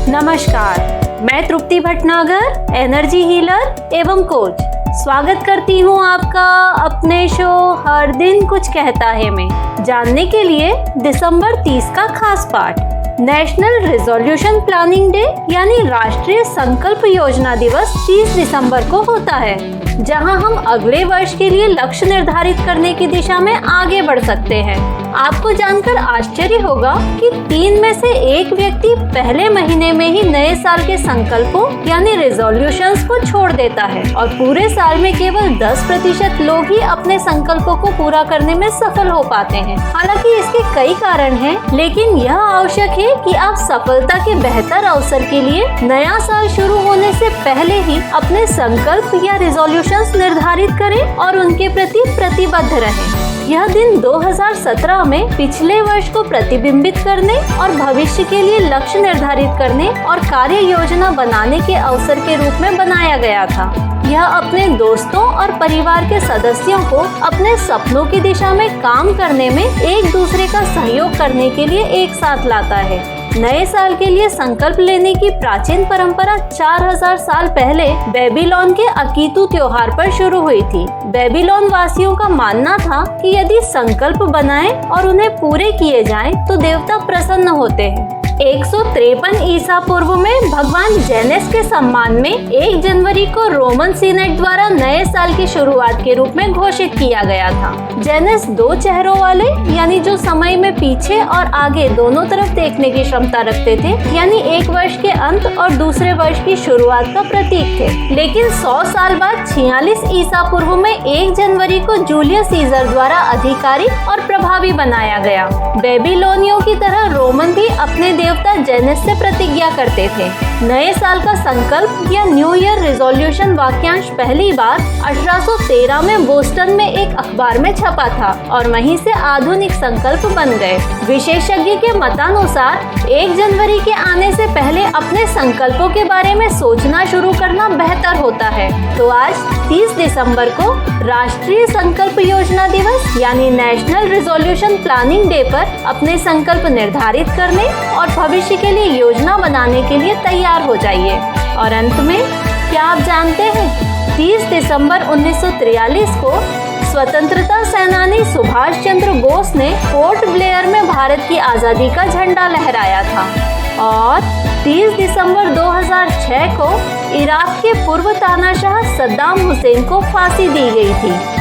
नमस्कार, मैं तृप्ति Bhatnagar, energy healer एवं कोच। स्वागत करती हूँ आपका अपने शो हर दिन कुछ कहता है में जानने के लिए दिसंबर 30 का खास पाठ। नेशनल रिजोल्यूशन प्लानिंग डे यानी राष्ट्रीय संकल्प योजना दिवस 30 दिसंबर को होता है, जहां हम अगले वर्ष के लिए लक्ष्य निर्धारित करने की दिशा में आगे बढ़ सकते हैं। आपको जानकर आश्चर्य होगा कि 3 में से 1 व्यक्ति पहले महीने में ही नए साल के संकल्पों यानी रिजोल्यूशंस को छोड़ देता है और पूरे साल में केवल 10% लोग ही अपने संकल्पों को पूरा करने में सफल हो पाते हैं। हालांकि इसके कई कारण हैं, लेकिन यह आवश्यक है कि आप सफलता के बेहतर अवसर के लिए नया साल शुरू होने से पहले ही अपने संकल्प या रिजोल्यूशंस निर्धारित करें और उनके प्रति प्रतिबद्ध रहें। यह दिन 2017 में पिछले वर्ष को प्रतिबिंबित करने और भविष्य के लिए लक्ष्य निर्धारित करने और कार्य योजना बनाने के अवसर के रूप में बनाया गया था। यह अपने दोस्तों और परिवार के सदस्यों को अपने सपनों की दिशा में काम करने में एक दूसरे का सहयोग करने के लिए एक साथ लाता है। नए साल के लिए संकल्प लेने की प्राचीन परंपरा 4000 साल पहले बेबीलोन के अकीतू त्योहार पर शुरू हुई थी। बेबीलोन वासियों का मानना था कि यदि संकल्प बनाएं और उन्हें पूरे किए जाएं, तो देवता प्रसन्न होते हैं। 153 ईसा पूर्व में भगवान जेनेस के सम्मान में 1 जनवरी को रोमन सीनेट द्वारा नए साल की शुरुआत के रूप में घोषित किया गया था। जेनेस 2 चेहरों वाले यानी जो समय में पीछे और आगे दोनों तरफ देखने की क्षमता रखते थे, यानी एक वर्ष के अंत और दूसरे वर्ष की शुरुआत का प्रतीक थे। लेकिन 100 साल बाद 46 ईसा पूर्व में 1 जनवरी को जूलियस सीजर द्वारा आधिकारिक और प्रभावी बनाया गया। बेबीलोनियों की तरह रोमन भी अपने देवता जेनेस से प्रतिज्ञा करते थे। नए साल का संकल्प या न्यू ईयर रिजोल्यूशन वाक्यांश पहली बार 1813 में बोस्टन में एक अखबार में छपा था और वहीं से आधुनिक संकल्प बन गए। विशेषज्ञ के मतानुसार 1 जनवरी के आने से पहले अपने संकल्पों के बारे में सोचना शुरू करना बेहतर होता है। तो आज 30 दिसंबर को राष्ट्रीय संकल्प योजना दिवस यानी नेशनल रिजोल्यूशन प्लानिंग डे पर अपने संकल्प निर्धारित करने और भविष्य के लिए योजना बनाने के लिए तैयार हो जाइए। और अंत में, क्या आप जानते हैं 30 दिसंबर 1943 को स्वतंत्रता सेनानी सुभाष चंद्र बोस ने पोर्ट ब्लेयर में भारत की आजादी का झंडा लहराया था और 30 दिसंबर 2006 को इराक के पूर्व तानाशाह सद्दाम हुसैन को फांसी दी गई थी।